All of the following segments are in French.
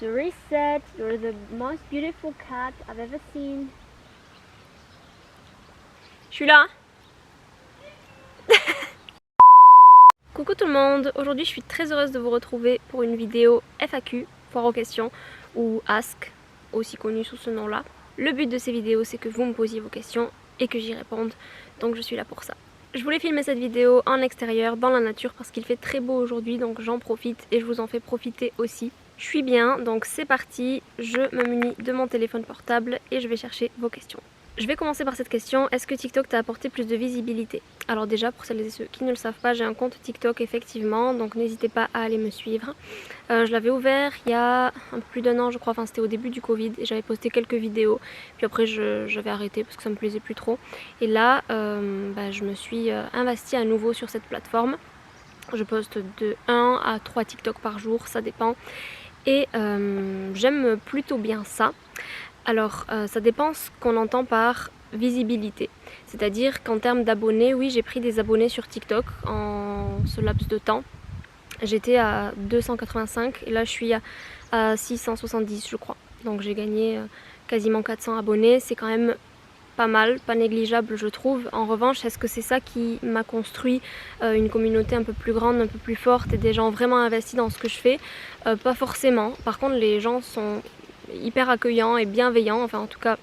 to reset. You're the most beautiful cat I've ever seen. Je suis là. Coucou tout le monde, aujourd'hui je suis très heureuse de vous retrouver pour une vidéo FAQ, foire aux questions, ou Ask, aussi connu sous ce nom-là. Le but de ces vidéos c'est que vous me posiez vos questions et que j'y réponde, donc je suis là pour ça. Je voulais filmer cette vidéo en extérieur, dans la nature, parce qu'il fait très beau aujourd'hui, donc j'en profite et je vous en fais profiter aussi. Je suis bien, donc c'est parti, je me munis de mon téléphone portable et je vais chercher vos questions. Je vais commencer par cette question, est-ce que TikTok t'a apporté plus de visibilité? Alors déjà, pour celles et ceux qui ne le savent pas, j'ai un compte TikTok effectivement, donc n'hésitez pas à aller me suivre. Je l'avais ouvert il y a un peu plus d'un an je crois, enfin c'était au début du Covid, et j'avais posté quelques vidéos, puis après j'avais arrêté parce que ça me plaisait plus trop. Et là, je me suis investie à nouveau sur cette plateforme. Je poste de 1 à 3 TikTok par jour, ça dépend. Et j'aime plutôt bien ça. Alors ça dépend ce qu'on entend par visibilité. C'est-à-dire qu'en termes d'abonnés, oui j'ai pris des abonnés sur TikTok en ce laps de temps. J'étais à 285 et là je suis à 670 je crois. Donc j'ai gagné quasiment 400 abonnés, c'est quand même pas mal, pas négligeable je trouve. En revanche, est-ce que c'est ça qui m'a construit une communauté un peu plus grande, un peu plus forte et des gens vraiment investis dans ce que je fais? Pas forcément. Par contre les gens sont hyper accueillants et bienveillants, enfin en tout cas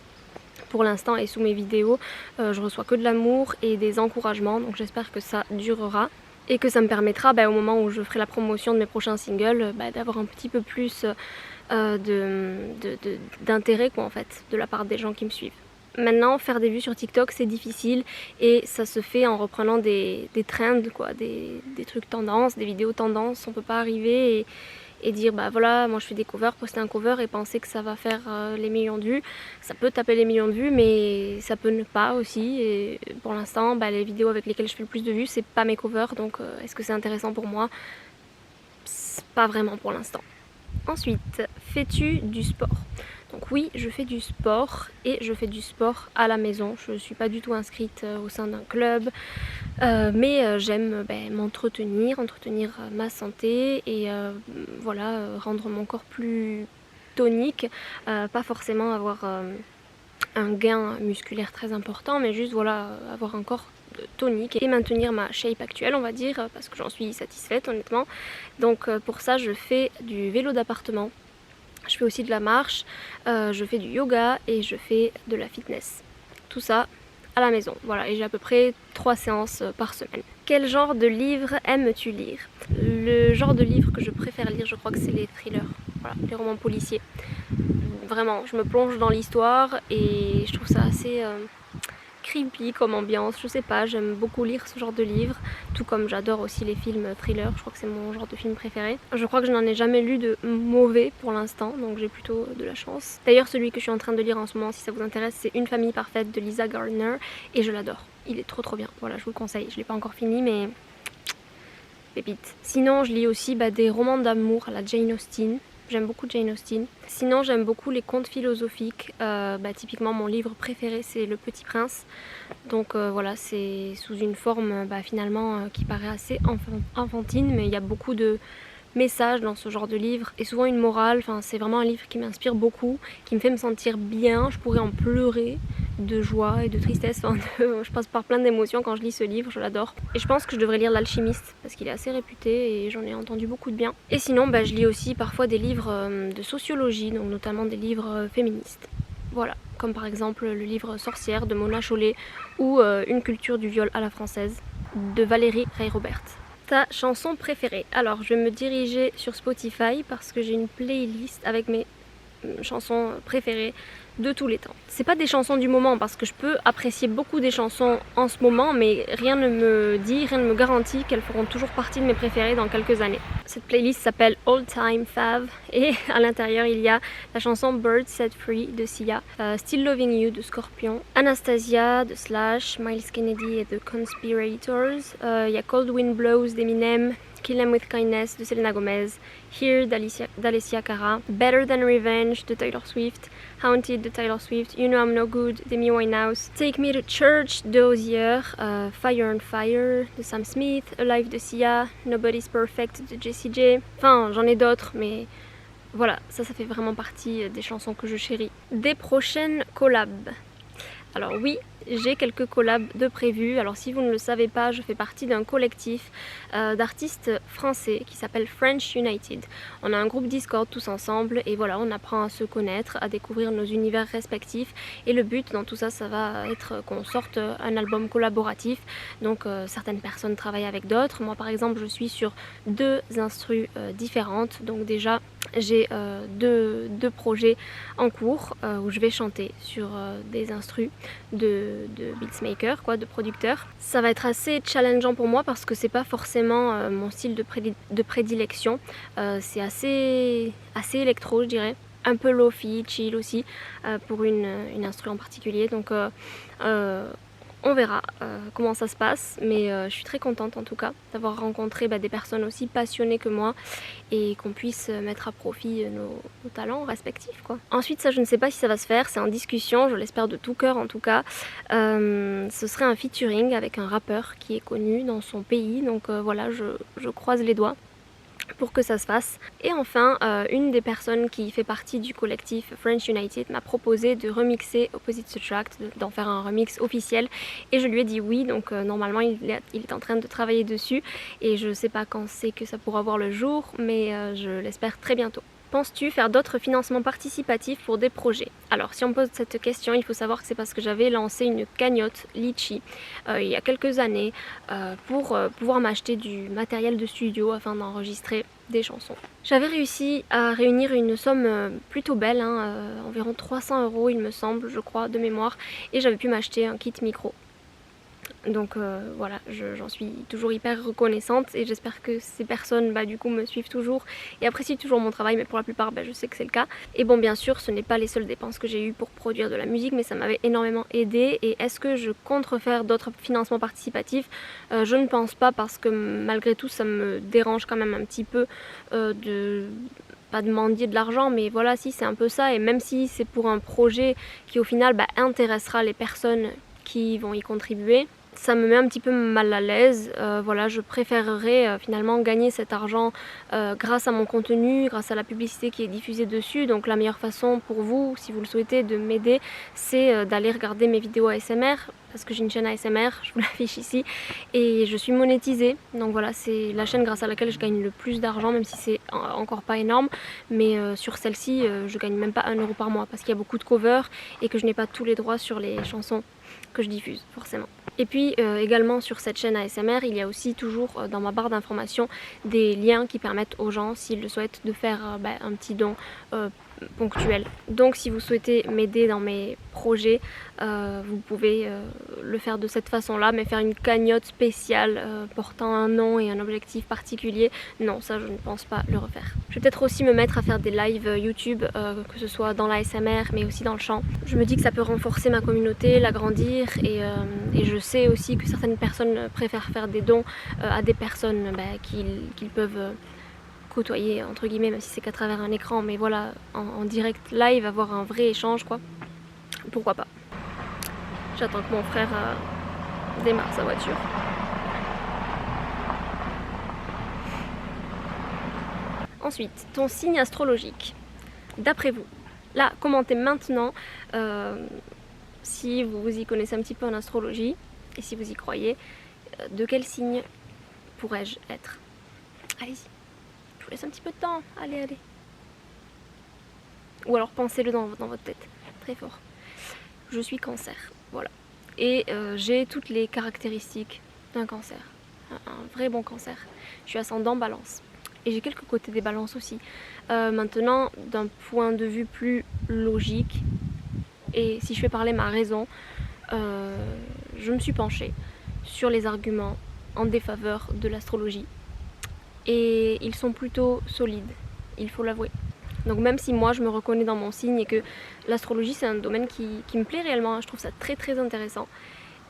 pour l'instant et sous mes vidéos, je reçois que de l'amour et des encouragements, donc j'espère que ça durera. Et que ça me permettra au moment où je ferai la promotion de mes prochains singles d'avoir un petit peu plus d'intérêt quoi en fait de la part des gens qui me suivent. Maintenant faire des vues sur TikTok c'est difficile et ça se fait en reprenant des trends quoi, des trucs tendances, des vidéos tendances. On peut pas arriver et dire voilà moi je fais des covers, poster un cover et penser que ça va faire les millions de vues. Ça peut taper les millions de vues mais ça peut ne pas aussi, et pour l'instant les vidéos avec lesquelles je fais le plus de vues c'est pas mes covers, donc est-ce que c'est intéressant pour moi? Pas vraiment pour l'instant. Ensuite, fais-tu du sport? Donc oui, je fais du sport et je fais du sport à la maison. Je ne suis pas du tout inscrite au sein d'un club, mais j'aime m'entretenir, entretenir ma santé et voilà, rendre mon corps plus tonique. Pas forcément avoir un gain musculaire très important, mais juste voilà, avoir un corps tonique et maintenir ma shape actuelle on va dire, parce que j'en suis satisfaite honnêtement. Donc pour ça je fais du vélo d'appartement. Je fais aussi de la marche, je fais du yoga et je fais de la fitness. Tout ça à la maison, voilà, et j'ai à peu près 3 séances par semaine. Quel genre de livre aimes-tu lire? Le genre de livre que je préfère lire, je crois que c'est les thrillers, voilà, les romans policiers. Vraiment, je me plonge dans l'histoire et je trouve ça assez creepy comme ambiance, je sais pas, j'aime beaucoup lire ce genre de livres, tout comme j'adore aussi les films thrillers, je crois que c'est mon genre de film préféré. Je crois que je n'en ai jamais lu de mauvais pour l'instant, donc j'ai plutôt de la chance. D'ailleurs celui que je suis en train de lire en ce moment, si ça vous intéresse, c'est Une famille parfaite de Lisa Gardner, et je l'adore, il est trop bien, voilà je vous le conseille, je l'ai pas encore fini mais pépite. Sinon je lis aussi des romans d'amour à la Jane Austen. J'aime beaucoup Jane Austen. Sinon j'aime beaucoup les contes philosophiques. Typiquement mon livre préféré c'est Le Petit Prince. Donc voilà, c'est sous une forme finalement qui paraît assez enfantine, mais il y a beaucoup de messages dans ce genre de livre et souvent une morale. Enfin, c'est vraiment un livre qui m'inspire beaucoup, qui me fait me sentir bien. Je pourrais en pleurer de joie et de tristesse. Enfin, je passe par plein d'émotions quand je lis ce livre, je l'adore. Et je pense que je devrais lire L'Alchimiste parce qu'il est assez réputé et j'en ai entendu beaucoup de bien. Et sinon je lis aussi parfois des livres de sociologie, donc notamment des livres féministes. Voilà, comme par exemple le livre Sorcière de Mona Chollet ou Une culture du viol à la française de Valérie Ray-Robert. Ta chanson préférée? Alors je vais me diriger sur Spotify parce que j'ai une playlist avec mes chansons préférées de tous les temps. C'est pas des chansons du moment parce que je peux apprécier beaucoup des chansons en ce moment, mais rien ne me garantit qu'elles feront toujours partie de mes préférées dans quelques années. Cette playlist s'appelle All Time Fav et à l'intérieur il y a la chanson Birds Set Free de Sia, Still Loving You de Scorpion, Anastasia de Slash, Miles Kennedy et The Conspirators, il y a Cold Wind Blows d'Eminem, Kill Them With Kindness de Selena Gomez, Here d'Alessia Cara, Better Than Revenge de Taylor Swift, Haunted de Taylor Swift, You Know I'm No Good d'Amy Winehouse, Take Me to Church de Hozier, Fire on Fire de Sam Smith, Alive de Sia, Nobody's Perfect de Jessie J. Enfin, j'en ai d'autres, mais Voilà, ça fait vraiment partie des chansons que je chéris. Des prochaines collabs. Alors oui, j'ai quelques collabs de prévus. Alors si vous ne le savez pas, je fais partie d'un collectif d'artistes français qui s'appelle French United. On a un groupe Discord tous ensemble et voilà, on apprend à se connaître, à découvrir nos univers respectifs. Et le but dans tout ça, ça va être qu'on sorte un album collaboratif. Donc certaines personnes travaillent avec d'autres. Moi par exemple, je suis sur 2 instrus différentes. Donc déjà, j'ai deux projets en cours où je vais chanter sur des instrus de beatsmaker, quoi, de producteur. Ça va être assez challengeant pour moi parce que c'est pas forcément mon style de prédilection. C'est assez électro, je dirais. Un peu lo-fi, chill aussi, pour une instru en particulier. Donc on verra comment ça se passe, mais je suis très contente en tout cas d'avoir rencontré des personnes aussi passionnées que moi et qu'on puisse mettre à profit nos talents respectifs, quoi. Ensuite, ça je ne sais pas si ça va se faire, c'est en discussion, je l'espère de tout cœur en tout cas. Ce serait un featuring avec un rappeur qui est connu dans son pays, donc voilà, je croise les doigts pour que ça se fasse. Et enfin, une des personnes qui fait partie du collectif French United m'a proposé de remixer Opposites Attract, d'en faire un remix officiel, et je lui ai dit oui. Donc normalement il est en train de travailler dessus et je sais pas quand c'est que ça pourra voir le jour, mais je l'espère très bientôt. Penses-tu faire d'autres financements participatifs pour des projets? Alors si on me pose cette question, il faut savoir que c'est parce que j'avais lancé une cagnotte Litchi il y a quelques années pour pouvoir m'acheter du matériel de studio afin d'enregistrer des chansons. J'avais réussi à réunir une somme plutôt belle, environ 300 € il me semble, je crois, de mémoire, et j'avais pu m'acheter un kit micro. Donc voilà, j'en suis toujours hyper reconnaissante et j'espère que ces personnes du coup me suivent toujours et apprécient toujours mon travail, mais pour la plupart je sais que c'est le cas. Et bon, bien sûr ce n'est pas les seules dépenses que j'ai eues pour produire de la musique, mais ça m'avait énormément aidé. Et est-ce que je compte refaire d'autres financements participatifs? Je ne pense pas, parce que malgré tout ça me dérange quand même un petit peu pas de mendier de l'argent, mais voilà, si c'est un peu ça. Et même si c'est pour un projet qui au final intéressera les personnes qui vont y contribuer, ça me met un petit peu mal à l'aise. Voilà, je préférerais finalement gagner cet argent grâce à mon contenu, grâce à la publicité qui est diffusée dessus. Donc la meilleure façon pour vous, si vous le souhaitez, de m'aider, c'est d'aller regarder mes vidéos ASMR, parce que j'ai une chaîne ASMR, je vous l'affiche ici, et je suis monétisée. Donc voilà, c'est la chaîne grâce à laquelle je gagne le plus d'argent, même si c'est encore pas énorme. Mais sur celle-ci, je gagne même pas 1 € par mois, parce qu'il y a beaucoup de covers et que je n'ai pas tous les droits sur les chansons que je diffuse, forcément. Et puis également sur cette chaîne ASMR, il y a aussi toujours dans ma barre d'informations des liens qui permettent aux gens, s'ils le souhaitent, de faire un petit don ponctuel. Donc si vous souhaitez m'aider dans mes projets, vous pouvez le faire de cette façon là, mais faire une cagnotte spéciale portant un nom et un objectif particulier, non, ça je ne pense pas le refaire. Je vais peut-être aussi me mettre à faire des lives YouTube, que ce soit dans l'ASMR mais aussi dans le chant. Je me dis que ça peut renforcer ma communauté, l'agrandir, et je sais aussi que certaines personnes préfèrent faire des dons à des personnes qu'ils peuvent côtoyer entre guillemets, même si c'est qu'à travers un écran, mais voilà, en direct live, avoir un vrai échange, quoi. Pourquoi pas. J'attends que mon frère démarre sa voiture. Ensuite, ton signe astrologique. D'après vous, là, commentez maintenant si vous y connaissez un petit peu en astrologie et si vous y croyez, de quel signe pourrais-je être? Allez-y. Je vous laisse un petit peu de temps, allez. Ou alors pensez-le dans votre tête, très fort. Je suis Cancer, voilà. Et j'ai toutes les caractéristiques d'un Cancer, un vrai bon Cancer. Je suis ascendant Balance. Et j'ai quelques côtés des Balances aussi. Maintenant, d'un point de vue plus logique, et si je fais parler ma raison, je me suis penchée sur les arguments en défaveur de l'astrologie. Et ils sont plutôt solides, il faut l'avouer. Donc même si moi je me reconnais dans mon signe et que l'astrologie c'est un domaine qui me plaît réellement, je trouve ça très très intéressant.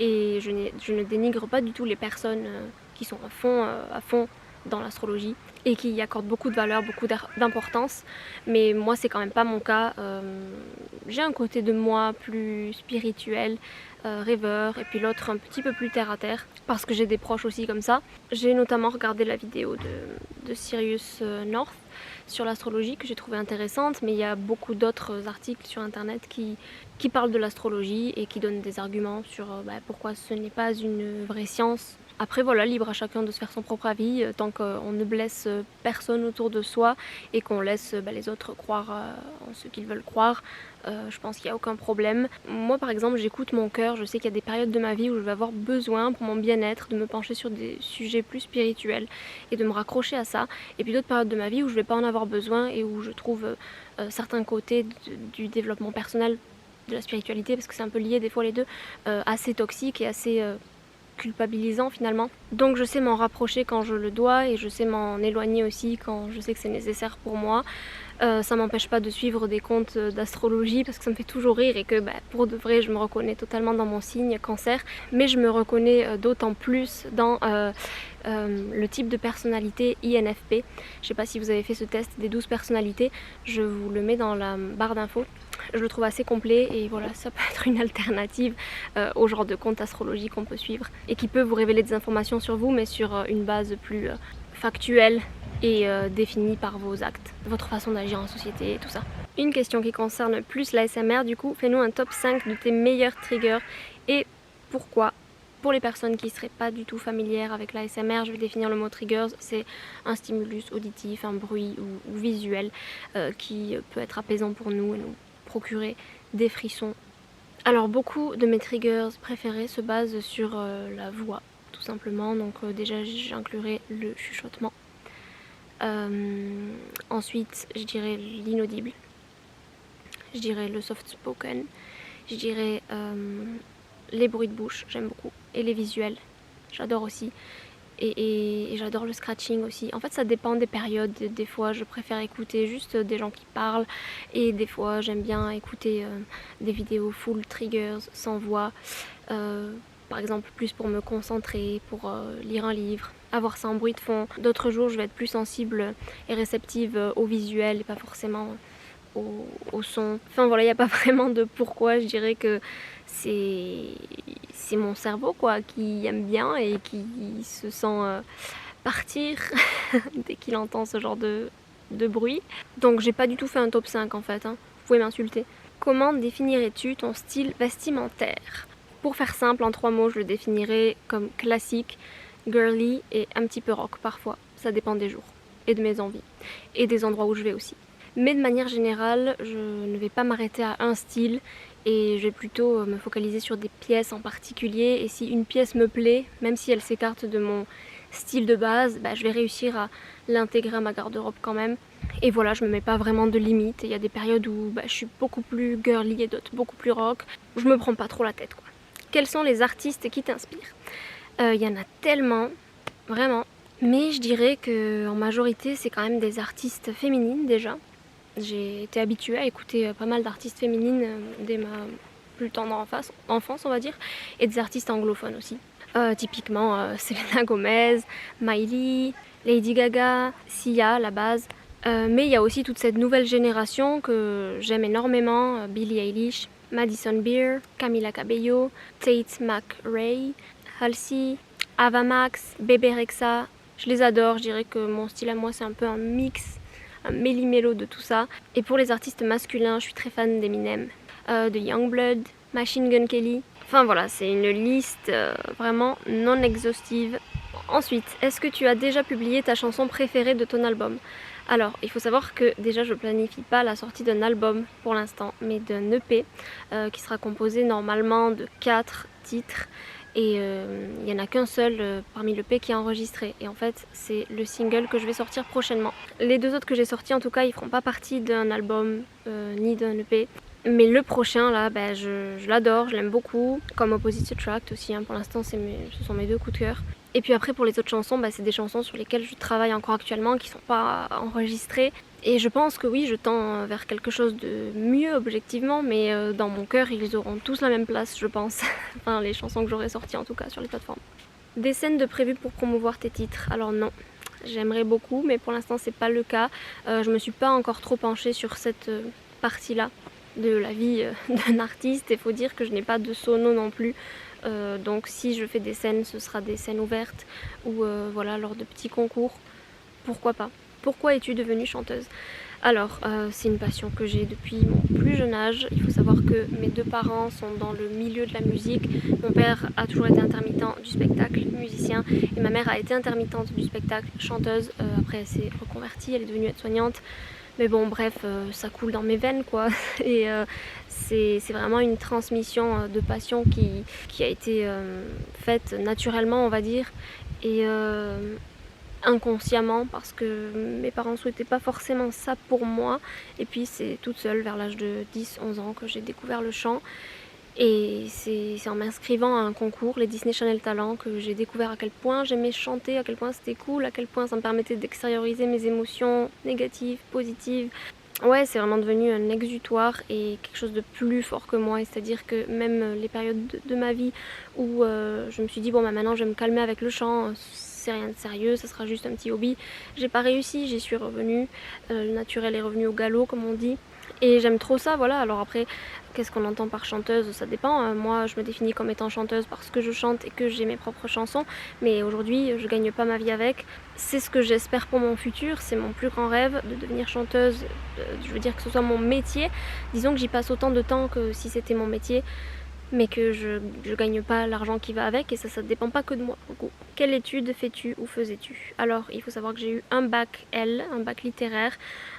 Et je ne dénigre pas du tout les personnes qui sont à fond dans l'astrologie. et qui y accordent beaucoup de valeur, beaucoup d'importance, mais moi c'est quand même pas mon cas. J'ai un côté de moi plus spirituel, rêveur, et puis l'autre un petit peu plus terre à terre, parce que j'ai des proches aussi comme ça. J'ai notamment regardé la vidéo de Sirius North sur l'astrologie que j'ai trouvé intéressante, mais il y a beaucoup d'autres articles sur internet qui parlent de l'astrologie et qui donnent des arguments sur pourquoi ce n'est pas une vraie science. Après voilà, libre à chacun de se faire son propre avis, tant qu'on ne blesse personne autour de soi et qu'on laisse les autres croire en ce qu'ils veulent croire, je pense qu'il n'y a aucun problème. Moi par exemple j'écoute mon cœur, je sais qu'il y a des périodes de ma vie où je vais avoir besoin pour mon bien-être de me pencher sur des sujets plus spirituels et de me raccrocher à ça, et puis d'autres périodes de ma vie où je ne vais pas en avoir besoin et où je trouve certains côtés du développement personnel, de la spiritualité, parce que c'est un peu lié des fois les deux, assez toxiques et assez culpabilisant finalement. Donc je sais m'en rapprocher quand je le dois et je sais m'en éloigner aussi quand je sais que c'est nécessaire pour moi. Ça m'empêche pas de suivre des comptes d'astrologie parce que ça me fait toujours rire et que pour de vrai je me reconnais totalement dans mon signe cancer, mais je me reconnais d'autant plus dans le type de personnalité INFP. Je sais pas si vous avez fait ce test des 12 personnalités, je vous le mets dans la barre d'infos. Je le trouve assez complet et voilà, ça peut être une alternative au genre de compte astrologie qu'on peut suivre et qui peut vous révéler des informations sur vous, mais sur une base plus factuelle et définie par vos actes, votre façon d'agir en société et tout ça. Une question qui concerne plus l'ASMR, du coup, fais-nous un top 5 de tes meilleurs triggers et pourquoi. Pour les personnes qui ne seraient pas du tout familières avec l'ASMR, je vais définir le mot triggers, c'est un stimulus auditif, un bruit ou visuel qui peut être apaisant pour nous et nous procurer des frissons. Alors beaucoup de mes triggers préférés se basent sur la voix, tout simplement, donc déjà j'inclurai le chuchotement. Ensuite je dirais l'inaudible, je dirais le soft spoken, je dirais les bruits de bouche, j'aime beaucoup, et les visuels, j'adore aussi. Et j'adore le scratching aussi. En fait ça dépend des périodes, des fois je préfère écouter juste des gens qui parlent et des fois j'aime bien écouter des vidéos full triggers, sans voix, par exemple plus pour me concentrer, pour lire un livre, avoir ça en bruit de fond. D'autres jours je vais être plus sensible et réceptive au visuel et pas forcément au son. Enfin voilà, il n'y a pas vraiment de pourquoi, je dirais que c'est mon cerveau quoi qui aime bien et qui se sent partir dès qu'il entend ce genre de bruit. Donc j'ai pas du tout fait un top 5 en fait, hein. Vous pouvez m'insulter. Comment définirais-tu ton style vestimentaire? Pour faire simple, en 3 mots, je le définirais comme classique, girly et un petit peu rock parfois. Ça dépend des jours et de mes envies et des endroits où je vais aussi. Mais de manière générale, je ne vais pas m'arrêter à un style et je vais plutôt me focaliser sur des pièces en particulier. Et si une pièce me plaît, même si elle s'écarte de mon style de base, je vais réussir à l'intégrer à ma garde-robe quand même. Et voilà, je me mets pas vraiment de limites. Il y a des périodes où je suis beaucoup plus girly et d'autres beaucoup plus rock. Je me prends pas trop la tête quoi. Quels sont les artistes qui t'inspirent? Il y en a tellement, vraiment. Mais je dirais qu'en majorité, c'est quand même des artistes féminines déjà. J'ai été habituée à écouter pas mal d'artistes féminines dès ma plus tendre enfance on va dire, et des artistes anglophones aussi. Typiquement Selena Gomez, Miley, Lady Gaga, Sia, la base. Mais il y a aussi toute cette nouvelle génération que j'aime énormément, Billie Eilish, Madison Beer, Camila Cabello, Tate McRae, Halsey, Ava Max, Bebe Rexha. Je les adore, je dirais que mon style à moi c'est un peu un mix, un méli-mélo de tout ça. Et pour les artistes masculins, je suis très fan d'Eminem, de Youngblood, Machine Gun Kelly. Enfin voilà, c'est une liste vraiment non exhaustive. Ensuite, est-ce que tu as déjà publié ta chanson préférée de ton album? Alors, il faut savoir que déjà je planifie pas la sortie d'un album pour l'instant, mais d'un EP qui sera composé normalement de 4 titres. Et il n'y en a qu'un seul parmi l'EP qui est enregistré. Et en fait, c'est le single que je vais sortir prochainement. Les 2 autres que j'ai sortis, en tout cas, ils feront pas partie d'un album ni d'un EP. Mais le prochain, là, je l'adore, je l'aime beaucoup. Comme Opposite Attract aussi, hein, pour l'instant, ce sont mes 2 coups de cœur. Et puis après, pour les autres chansons, c'est des chansons sur lesquelles je travaille encore actuellement, qui ne sont pas enregistrées. Et je pense que oui, je tends vers quelque chose de mieux objectivement, mais dans mon cœur, ils auront tous la même place, je pense. Enfin, les chansons que j'aurai sorties en tout cas sur les plateformes. Des scènes de prévues pour promouvoir tes titres? Alors non, J'aimerais beaucoup, mais pour l'instant c'est pas le cas. Je me suis pas encore trop penchée sur cette partie-là de la vie d'un artiste. Il faut dire que je n'ai pas de sono non plus. Donc si je fais des scènes, ce sera des scènes ouvertes ou voilà, lors de petits concours. Pourquoi pas? Pourquoi es-tu devenue chanteuse? Alors, c'est une passion que j'ai depuis mon plus jeune âge. Il faut savoir que mes deux parents sont dans le milieu de la musique. Mon père a toujours été intermittent du spectacle, musicien, et ma mère a été intermittente du spectacle, chanteuse. Après, elle s'est reconvertie, elle est devenue aide-soignante. Mais bon, bref, ça coule dans mes veines, quoi. Et c'est vraiment une transmission de passion qui a été faite naturellement, on va dire. Et inconsciemment, parce que mes parents souhaitaient pas forcément ça pour moi. Et puis c'est toute seule, vers l'âge de 10-11 ans, que j'ai découvert le chant. Et c'est en m'inscrivant à un concours, les Disney Channel Talent, que j'ai découvert à quel point j'aimais chanter, à quel point c'était cool, à quel point ça me permettait d'extérioriser mes émotions négatives, positives. Ouais, c'est vraiment devenu un exutoire et quelque chose de plus fort que moi. C'est-à-dire que même les périodes de ma vie où je me suis dit, bon, bah, maintenant je vais me calmer avec le chant, c'est rien de sérieux, ça sera juste un petit hobby. J'ai pas réussi, j'y suis revenue. Le naturel est revenu au galop, comme on dit. Et j'aime trop ça, voilà. Alors après, qu'est-ce qu'on entend par chanteuse? Ça dépend. Moi, je me définis comme étant chanteuse parce que je chante et que j'ai mes propres chansons. Mais aujourd'hui, je gagne pas ma vie avec. C'est ce que j'espère pour mon futur. C'est mon plus grand rêve de devenir chanteuse. Je veux dire que ce soit mon métier. Disons que j'y passe autant de temps que si c'était mon métier, mais que je gagne pas l'argent qui va avec, et ça dépend pas que de moi. Quelle étude fais-tu ou faisais-tu? Alors, il faut savoir que j'ai eu un bac L, un bac littéraire.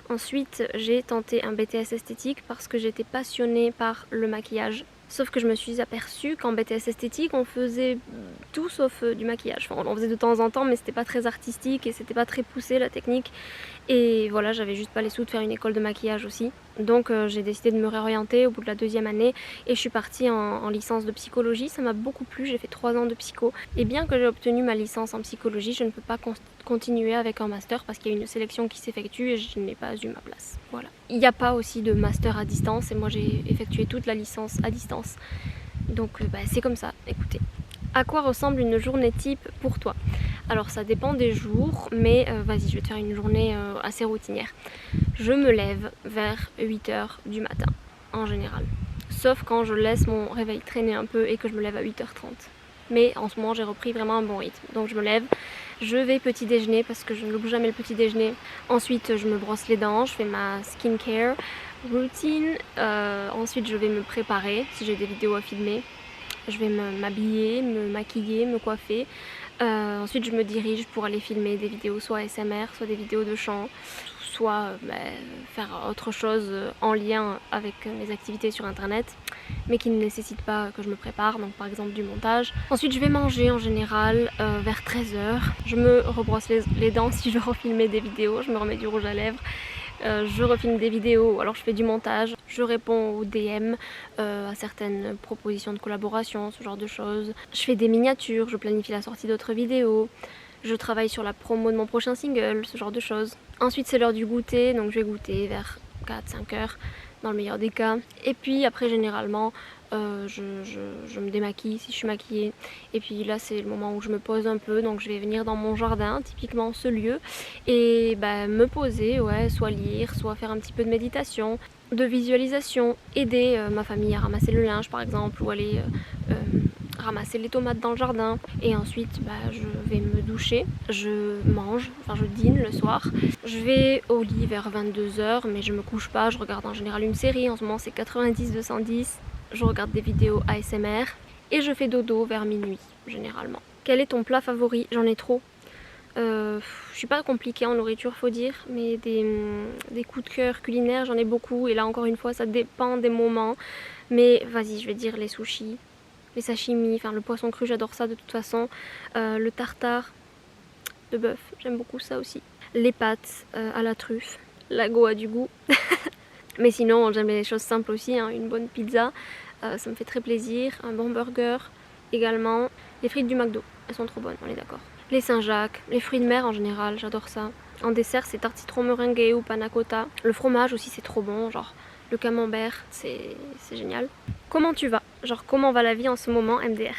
Ensuite, j'ai tenté un BTS esthétique parce que j'étais passionnée par le maquillage. Sauf que je me suis aperçue qu'en BTS esthétique, on faisait tout sauf du maquillage. Enfin, on faisait de temps en temps, mais c'était pas très artistique et c'était pas très poussé la technique. Et voilà, j'avais juste pas les sous de faire une école de maquillage aussi. Donc j'ai décidé de me réorienter au bout de la deuxième année et je suis partie en licence de psychologie. Ça m'a beaucoup plu, j'ai fait 3 ans de psycho. Et bien que j'ai obtenu ma licence en psychologie, je ne peux pas continuer avec un master parce qu'il y a une sélection qui s'effectue et je n'ai pas eu ma place. Voilà. Il n'y a pas aussi de master à distance et moi j'ai effectué toute la licence à distance. Donc c'est comme ça, écoutez. À quoi ressemble une journée type pour toi? Alors ça dépend des jours, mais vas-y, je vais te faire une journée assez routinière. Je me lève vers 8h du matin, en général. Sauf quand je laisse mon réveil traîner un peu et que je me lève à 8h30. Mais en ce moment, j'ai repris vraiment un bon rythme. Donc je me lève, je vais petit déjeuner parce que je ne loupe jamais le petit déjeuner. Ensuite, je me brosse les dents, je fais ma skincare routine. Ensuite, je vais me préparer si j'ai des vidéos à filmer. Je vais m'habiller, me maquiller, me coiffer. Ensuite, je me dirige pour aller filmer des vidéos soit ASMR, soit des vidéos de chant, soit faire autre chose en lien avec mes activités sur internet, mais qui ne nécessite pas que je me prépare, donc par exemple du montage. Ensuite, je vais manger en général vers 13h. Je me rebrosse les dents si je veux refilmer des vidéos, je me remets du rouge à lèvres. Je refilme des vidéos, alors je fais du montage, je réponds aux DM, à certaines propositions de collaboration, ce genre de choses. Je fais des miniatures, je planifie la sortie d'autres vidéos, je travaille sur la promo de mon prochain single, ce genre de choses. Ensuite c'est l'heure du goûter, donc je vais goûter vers 4-5 heures dans le meilleur des cas. Et puis après généralement je me démaquille si je suis maquillée. Et puis là c'est le moment où je me pose un peu, donc je vais venir dans mon jardin, typiquement ce lieu, et me poser, ouais, soit lire, soit faire un petit peu de méditation, de visualisation, aider ma famille à ramasser le linge par exemple, ou aller ramasser les tomates dans le jardin. Et ensuite je vais me doucher, je mange, enfin je dîne le soir. Je vais au lit vers 22h, mais je me couche pas, je regarde en général une série, en ce moment c'est 90-210. Je regarde des vidéos ASMR et je fais dodo vers minuit généralement. Quel est ton plat favori? J'en ai trop. Je suis pas compliquée en nourriture, faut dire, mais des coups de cœur culinaires j'en ai beaucoup, et là encore une fois ça dépend des moments. Mais vas-y, je vais dire les sushis, les sashimi, enfin le poisson cru, j'adore ça de toute façon. Le tartare de bœuf, j'aime beaucoup ça aussi. Les pâtes à la truffe, la go a du goût. Mais sinon j'aime les choses simples aussi, hein. Une bonne pizza, ça me fait très plaisir. Un bon burger également. Les frites du McDo, elles sont trop bonnes, on est d'accord. Les Saint-Jacques, les fruits de mer en général, j'adore ça. En dessert c'est tarte citron meringuée ou panna cotta. Le fromage aussi c'est trop bon, genre le camembert, c'est génial. Comment tu vas? Genre comment va la vie en ce moment, MDR?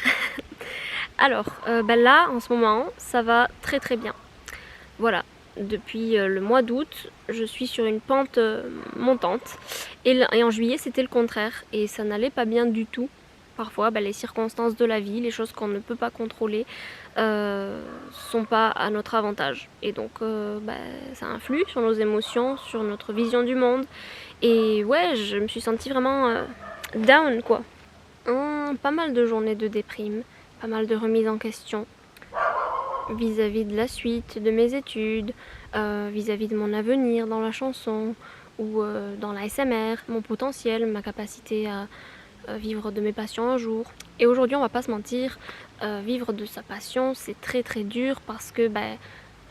Alors là en ce moment ça va très très bien. Voilà, depuis le mois d'août, je suis sur une pente montante. Et en juillet, c'était le contraire. Et ça n'allait pas bien du tout. Parfois, les circonstances de la vie, les choses qu'on ne peut pas contrôler, sont pas à notre avantage. Et donc, ça influe sur nos émotions, sur notre vision du monde. Et ouais, je me suis sentie vraiment down, quoi. Pas mal de journées de déprime, pas mal de remises en question vis-à-vis de la suite de mes études, vis-à-vis de mon avenir dans la chanson ou dans la SMR, mon potentiel, ma capacité à vivre de mes passions un jour. Et aujourd'hui, on va pas se mentir, vivre de sa passion, c'est très très dur parce que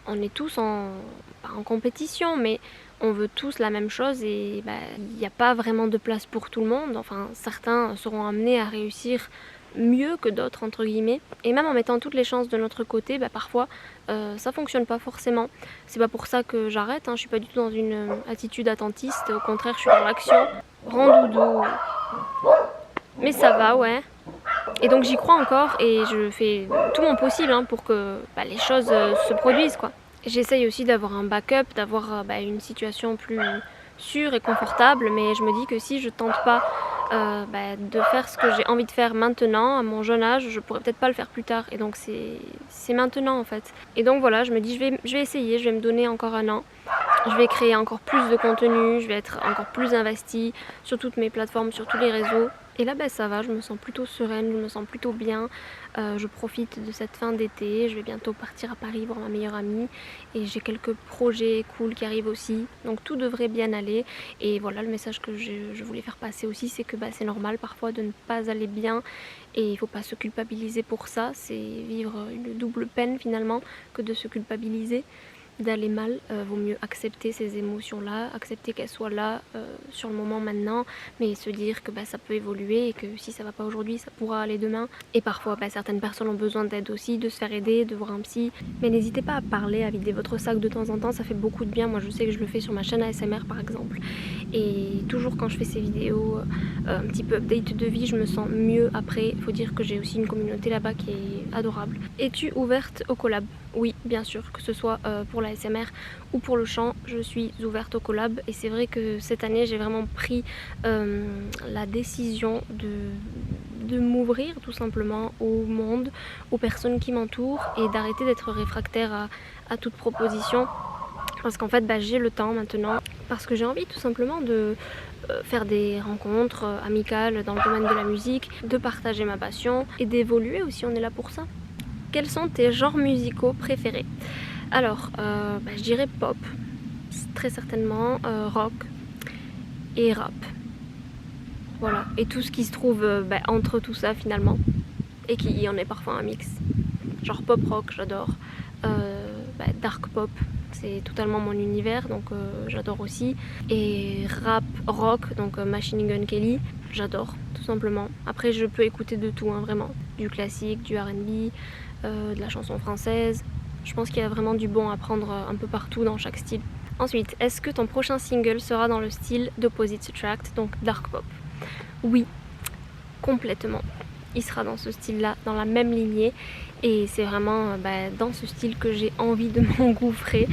on est tous pas en compétition, mais on veut tous la même chose et il n'y a pas vraiment de place pour tout le monde. Enfin, certains seront amenés à réussir mieux que d'autres, entre guillemets. Et même en mettant toutes les chances de notre côté, parfois ça fonctionne pas forcément. C'est pas pour ça que j'arrête, hein. Je suis pas du tout dans une attitude attentiste, au contraire, je suis dans l'action. Rends doudou. Mais ça va, ouais. Et donc j'y crois encore et je fais tout mon possible pour que les choses se produisent, quoi. J'essaye aussi d'avoir un backup, d'avoir une situation plus sûre et confortable, mais je me dis que si je tente pas de faire ce que j'ai envie de faire maintenant, à mon jeune âge, je pourrais peut-être pas le faire plus tard. Et donc c'est maintenant en fait. Et donc voilà, je me dis je vais essayer, je vais me donner encore un an. Je vais créer encore plus de contenu, je vais être encore plus investie sur toutes mes plateformes, sur tous les réseaux. Et là ça va, je me sens plutôt sereine, je me sens plutôt bien. Je profite de cette fin d'été, je vais bientôt partir à Paris voir ma meilleure amie. Et j'ai quelques projets cool qui arrivent aussi. Donc tout devrait bien aller. Et voilà, le message que je voulais faire passer aussi, c'est que c'est normal parfois de ne pas aller bien. Et il ne faut pas se culpabiliser pour ça, c'est vivre une double peine finalement que de se culpabiliser d'aller mal. Vaut mieux accepter ces émotions-là, accepter qu'elles soient là sur le moment maintenant, mais se dire que ça peut évoluer et que si ça va pas aujourd'hui, ça pourra aller demain. Et parfois, certaines personnes ont besoin d'aide aussi, de se faire aider, de voir un psy. Mais n'hésitez pas à parler, à vider votre sac de temps en temps, ça fait beaucoup de bien. Moi, je sais que je le fais sur ma chaîne ASMR par exemple. Et toujours quand je fais ces vidéos un petit peu update de vie, je me sens mieux après. Il faut dire que j'ai aussi une communauté là-bas qui est adorable. Es-tu ouverte au collab? Oui, bien sûr, que ce soit pour la SMR ou pour le chant, je suis ouverte au collab. Et c'est vrai que cette année, j'ai vraiment pris la décision de m'ouvrir tout simplement au monde, aux personnes qui m'entourent et d'arrêter d'être réfractaire à toute proposition. Parce qu'en fait, j'ai le temps maintenant, parce que j'ai envie tout simplement de faire des rencontres amicales dans le domaine de la musique, de partager ma passion et d'évoluer aussi, on est là pour ça. Quels sont tes genres musicaux préférés? Alors, je dirais pop, très certainement, rock et rap. Voilà, et tout ce qui se trouve entre tout ça finalement, et qui en est parfois un mix. Genre pop rock, j'adore. Dark pop, c'est totalement mon univers, donc j'adore aussi. Et rap rock, donc Machine Gun Kelly, j'adore tout simplement. Après, je peux écouter de tout, vraiment. Du classique, du R&B, de la chanson française. Je pense qu'il y a vraiment du bon à prendre un peu partout dans chaque style. Ensuite, est-ce que ton prochain single sera dans le style d'Opposites Attract, donc dark pop? Oui, complètement. Il sera dans ce style-là, dans la même lignée. Et c'est vraiment dans ce style que j'ai envie de m'engouffrer,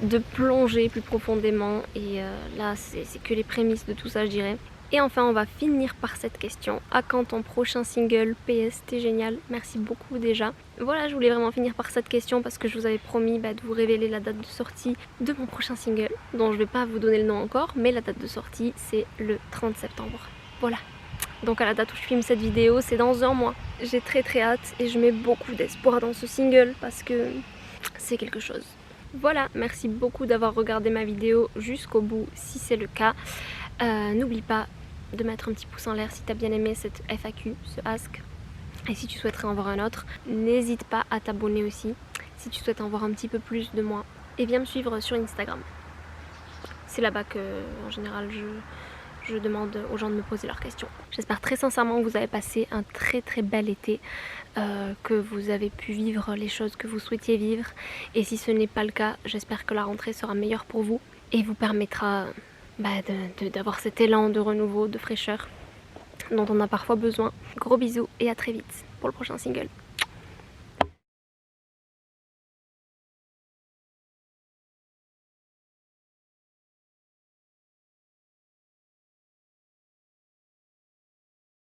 de plonger plus profondément. Et là, c'est que les prémices de tout ça, je dirais. Et enfin, on va finir par cette question. À quand ton prochain single? PS, t'es génial. Merci beaucoup déjà. Voilà, je voulais vraiment finir par cette question parce que je vous avais promis de vous révéler la date de sortie de mon prochain single, dont je vais pas vous donner le nom encore, mais la date de sortie, c'est le 30 septembre. Voilà. Donc à la date où je filme cette vidéo, c'est dans un mois. J'ai très très hâte et je mets beaucoup d'espoir dans ce single parce que c'est quelque chose. Voilà, merci beaucoup d'avoir regardé ma vidéo jusqu'au bout si c'est le cas. N'oublie pas de mettre un petit pouce en l'air si t'as bien aimé cette FAQ, ce ask. Et si tu souhaiterais en voir un autre, n'hésite pas à t'abonner aussi si tu souhaites en voir un petit peu plus de moi. Et viens me suivre sur Instagram. C'est là-bas que, en général, je demande aux gens de me poser leurs questions. J'espère très sincèrement que vous avez passé un très très bel été, que vous avez pu vivre les choses que vous souhaitiez vivre. Et si ce n'est pas le cas, j'espère que la rentrée sera meilleure pour vous et vous permettra d'avoir cet élan de renouveau, de fraîcheur dont on a parfois besoin. Gros bisous et à très vite pour le prochain single.